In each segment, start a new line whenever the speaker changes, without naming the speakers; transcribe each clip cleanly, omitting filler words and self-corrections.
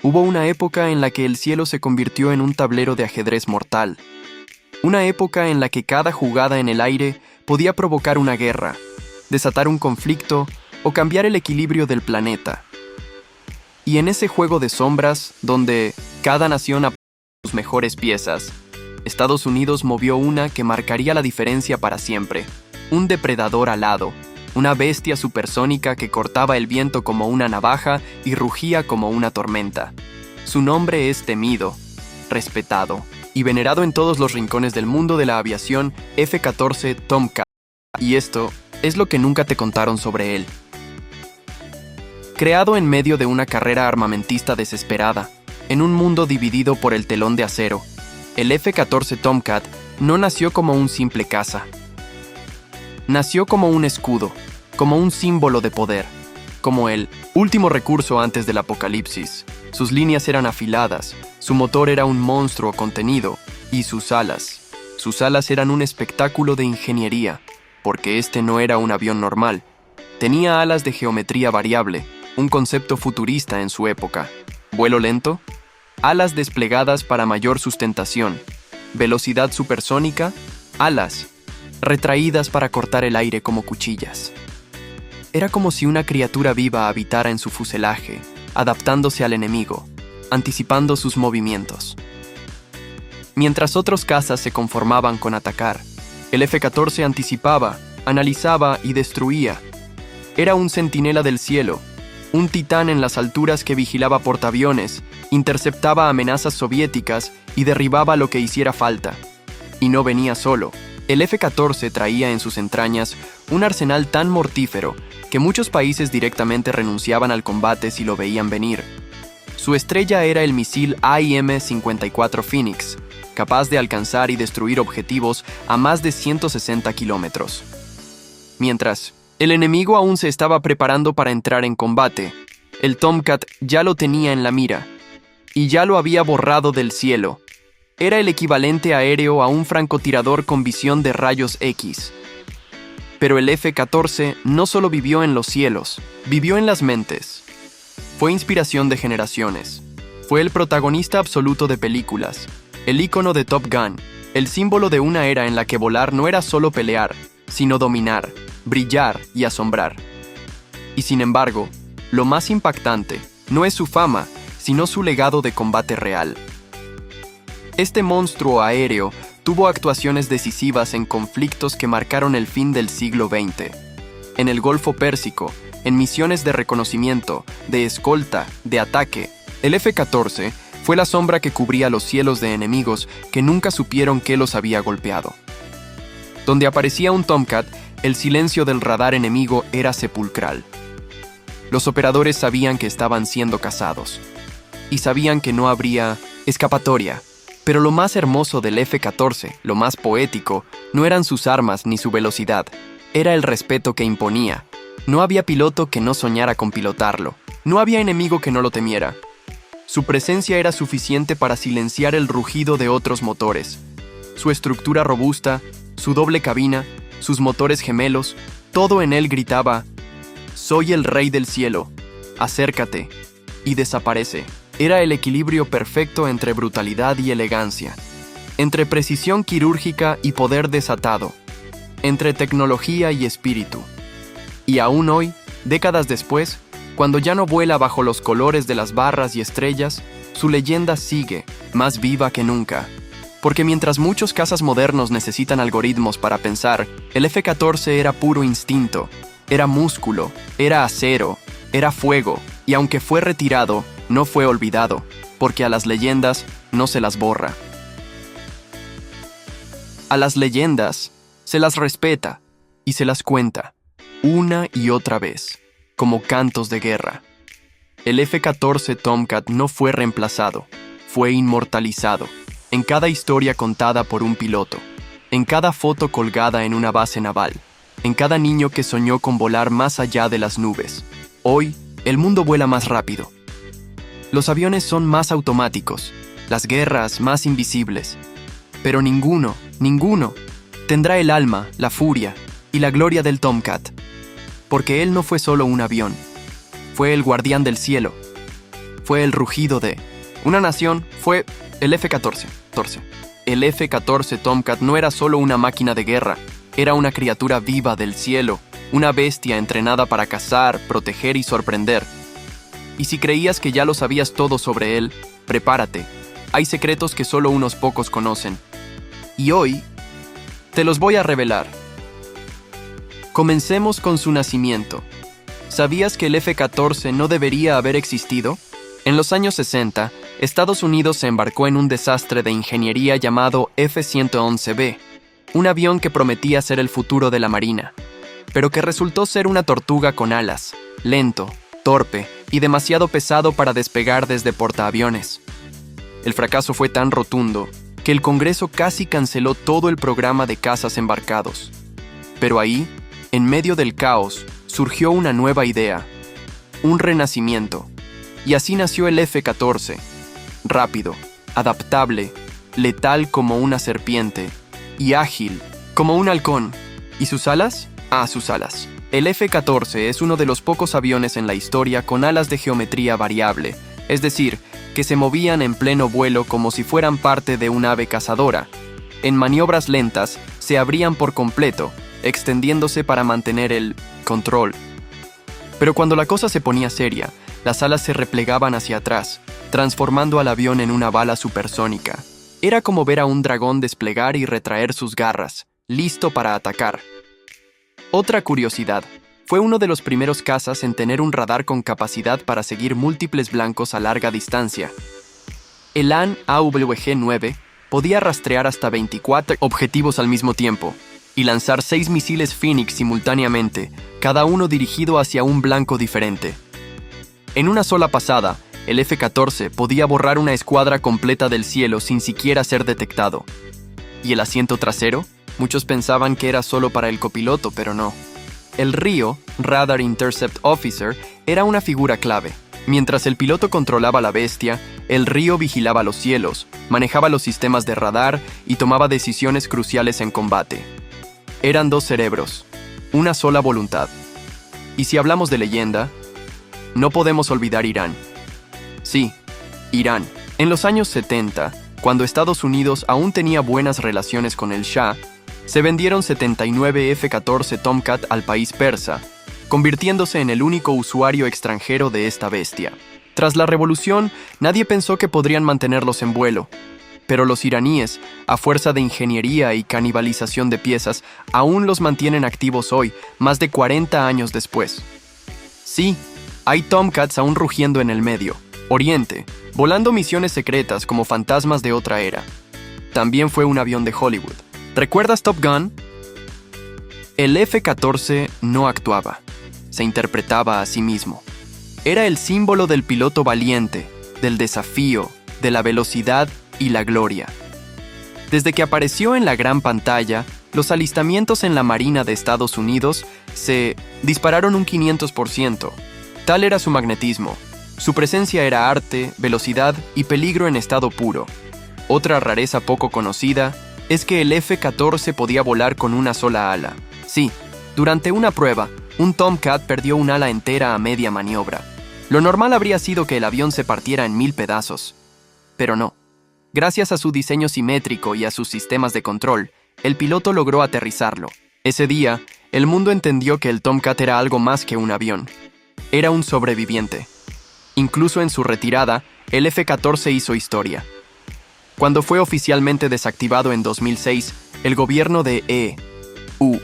Hubo una época en la que el cielo se convirtió en un tablero de ajedrez mortal. Una época en la que cada jugada en el aire podía provocar una guerra, desatar un conflicto o cambiar el equilibrio del planeta. Y en ese juego de sombras, donde cada nación aportaba sus mejores piezas, Estados Unidos movió una que marcaría la diferencia para siempre. Un depredador alado, una bestia supersónica que cortaba el viento como una navaja y rugía como una tormenta. Su nombre es temido, respetado y venerado en todos los rincones del mundo de la aviación F-14 Tomcat. Y esto es lo que nunca te contaron sobre él. Creado en medio de una carrera armamentista desesperada, en un mundo dividido por el telón de acero, el F-14 Tomcat no nació como un simple caza. Nació como un escudo, como un símbolo de poder, como el último recurso antes del apocalipsis. Sus líneas eran afiladas, su motor era un monstruo contenido, y sus alas eran un espectáculo de ingeniería, porque este no era un avión normal. Tenía alas de geometría variable, un concepto futurista en su época. Vuelo lento, alas desplegadas para mayor sustentación, velocidad supersónica, alas retraídas para cortar el aire como cuchillas. Era como si una criatura viva habitara en su fuselaje, adaptándose al enemigo, anticipando sus movimientos. Mientras otros cazas se conformaban con atacar, el F-14 anticipaba, analizaba y destruía. Era un centinela del cielo, un titán en las alturas que vigilaba portaaviones, interceptaba amenazas soviéticas y derribaba lo que hiciera falta. Y no venía solo. El F-14 traía en sus entrañas un arsenal tan mortífero que muchos países directamente renunciaban al combate si lo veían venir. Su estrella era el misil AIM-54 Phoenix, capaz de alcanzar y destruir objetivos a más de 160 kilómetros. Mientras el enemigo aún se estaba preparando para entrar en combate, el Tomcat ya lo tenía en la mira, y ya lo había borrado del cielo. Era el equivalente aéreo a un francotirador con visión de rayos X. Pero el F-14 no solo vivió en los cielos, vivió en las mentes. Fue inspiración de generaciones. Fue el protagonista absoluto de películas, el ícono de Top Gun, el símbolo de una era en la que volar no era solo pelear, sino dominar, brillar y asombrar. Y sin embargo, lo más impactante no es su fama, sino su legado de combate real. Este monstruo aéreo tuvo actuaciones decisivas en conflictos que marcaron el fin del siglo XX. En el Golfo Pérsico, en misiones de reconocimiento, de escolta, de ataque, el F-14 fue la sombra que cubría los cielos de enemigos que nunca supieron qué los había golpeado. Donde aparecía un Tomcat, el silencio del radar enemigo era sepulcral. Los operadores sabían que estaban siendo cazados, y sabían que no habría escapatoria. Pero lo más hermoso del F-14, lo más poético, no eran sus armas ni su velocidad, era el respeto que imponía. No había piloto que no soñara con pilotarlo, no había enemigo que no lo temiera. Su presencia era suficiente para silenciar el rugido de otros motores. Su estructura robusta, su doble cabina, sus motores gemelos, todo en él gritaba: «Soy el rey del cielo, acércate», y desaparece. Era el equilibrio perfecto entre brutalidad y elegancia, entre precisión quirúrgica y poder desatado, entre tecnología y espíritu. Y aún hoy, décadas después, cuando ya no vuela bajo los colores de las barras y estrellas, su leyenda sigue, más viva que nunca. Porque mientras muchos cazas modernos necesitan algoritmos para pensar, el F-14 era puro instinto, era músculo, era acero, era fuego, y aunque fue retirado, no fue olvidado, porque a las leyendas no se las borra. A las leyendas se las respeta y se las cuenta, una y otra vez, como cantos de guerra. El F-14 Tomcat no fue reemplazado, fue inmortalizado, en cada historia contada por un piloto, en cada foto colgada en una base naval, en cada niño que soñó con volar más allá de las nubes. Hoy, el mundo vuela más rápido. Los aviones son más automáticos, las guerras más invisibles. Pero ninguno tendrá el alma, la furia y la gloria del Tomcat. Porque él no fue solo un avión, fue el guardián del cielo. fue el rugido de una nación, fue el F-14. El F-14 Tomcat no era solo una máquina de guerra, era una criatura viva del cielo, una bestia entrenada para cazar, proteger y sorprender. Y si creías que ya lo sabías todo sobre él, prepárate. Hay secretos que solo unos pocos conocen. Y hoy, te los voy a revelar. Comencemos con su nacimiento. ¿Sabías que el F-14 no debería haber existido? En los años 60, Estados Unidos se embarcó en un desastre de ingeniería llamado F-111B, un avión que prometía ser el futuro de la Marina, pero que resultó ser una tortuga con alas, lento, torpe y demasiado pesado para despegar desde portaaviones. El fracaso fue tan rotundo que el Congreso casi canceló todo el programa de cazas embarcados. Pero ahí, en medio del caos, surgió una nueva idea, un renacimiento, y así nació el F-14, rápido, adaptable, letal como una serpiente, y ágil como un halcón. ¿Y sus alas? Sus alas. El F-14 es uno de los pocos aviones en la historia con alas de geometría variable, es decir, que se movían en pleno vuelo como si fueran parte de un ave cazadora. En maniobras lentas, se abrían por completo, extendiéndose para mantener el control. Pero cuando la cosa se ponía seria, las alas se replegaban hacia atrás, transformando al avión en una bala supersónica. Era como ver a un dragón desplegar y retraer sus garras, listo para atacar. Otra curiosidad, fue uno de los primeros cazas en tener un radar con capacidad para seguir múltiples blancos a larga distancia. El AN/AWG-9 podía rastrear hasta 24 objetivos al mismo tiempo y lanzar 6 misiles Phoenix simultáneamente, cada uno dirigido hacia un blanco diferente. En una sola pasada, el F-14 podía borrar una escuadra completa del cielo sin siquiera ser detectado. ¿Y el asiento trasero? Muchos pensaban que era solo para el copiloto, pero no. El RIO, Radar Intercept Officer, era una figura clave. Mientras el piloto controlaba la bestia, el RIO vigilaba los cielos, manejaba los sistemas de radar y tomaba decisiones cruciales en combate. Eran dos cerebros, una sola voluntad. Y si hablamos de leyenda, no podemos olvidar Irán. Sí, Irán. En los años 70, cuando Estados Unidos aún tenía buenas relaciones con el Shah, se vendieron 79 F-14 Tomcat al país persa, convirtiéndose en el único usuario extranjero de esta bestia. Tras la revolución, nadie pensó que podrían mantenerlos en vuelo, pero los iraníes, a fuerza de ingeniería y canibalización de piezas, aún los mantienen activos hoy, más de 40 años después. Sí, hay Tomcats aún rugiendo en el Medio Oriente, volando misiones secretas como fantasmas de otra era. También fue un avión de Hollywood. ¿Recuerdas Top Gun? El F-14 no actuaba, se interpretaba a sí mismo. Era el símbolo del piloto valiente, del desafío, de la velocidad y la gloria. Desde que apareció en la gran pantalla, los alistamientos en la Marina de Estados Unidos se dispararon un 500%. Tal era su magnetismo. Su presencia era arte, velocidad y peligro en estado puro. Otra rareza poco conocida es que el F-14 podía volar con una sola ala. Sí, durante una prueba, un Tomcat perdió un ala entera a media maniobra. Lo normal habría sido que el avión se partiera en 1000 pedazos. Pero no. Gracias a su diseño simétrico y a sus sistemas de control, el piloto logró aterrizarlo. Ese día, el mundo entendió que el Tomcat era algo más que un avión. Era un sobreviviente. Incluso en su retirada, el F-14 hizo historia. Cuando fue oficialmente desactivado en 2006, el gobierno de E.U.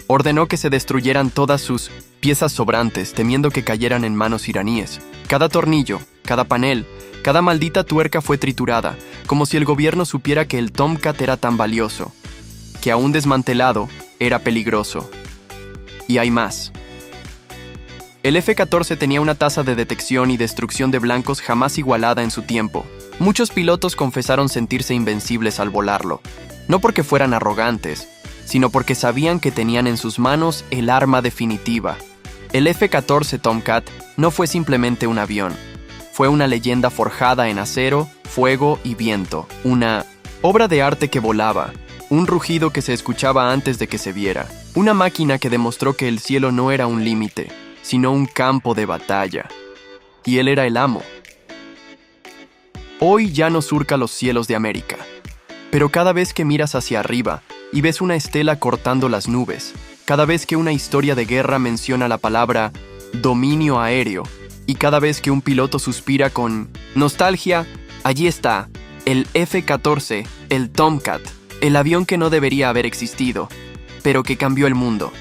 ordenó que se destruyeran todas sus piezas sobrantes, temiendo que cayeran en manos iraníes. Cada tornillo, cada panel, cada maldita tuerca fue triturada, como si el gobierno supiera que el Tomcat era tan valioso, que aún desmantelado, era peligroso. Y hay más. El F-14 tenía una tasa de detección y destrucción de blancos jamás igualada en su tiempo. Muchos pilotos confesaron sentirse invencibles al volarlo, no porque fueran arrogantes, sino porque sabían que tenían en sus manos el arma definitiva. El F-14 Tomcat no fue simplemente un avión, fue una leyenda forjada en acero, fuego y viento, una obra de arte que volaba, un rugido que se escuchaba antes de que se viera, una máquina que demostró que el cielo no era un límite, sino un campo de batalla. Y él era el amo. Hoy ya no surca los cielos de América. Pero cada vez que miras hacia arriba y ves una estela cortando las nubes, cada vez que una historia de guerra menciona la palabra dominio aéreo, y cada vez que un piloto suspira con nostalgia, allí está, el F-14, el Tomcat, el avión que no debería haber existido, pero que cambió el mundo.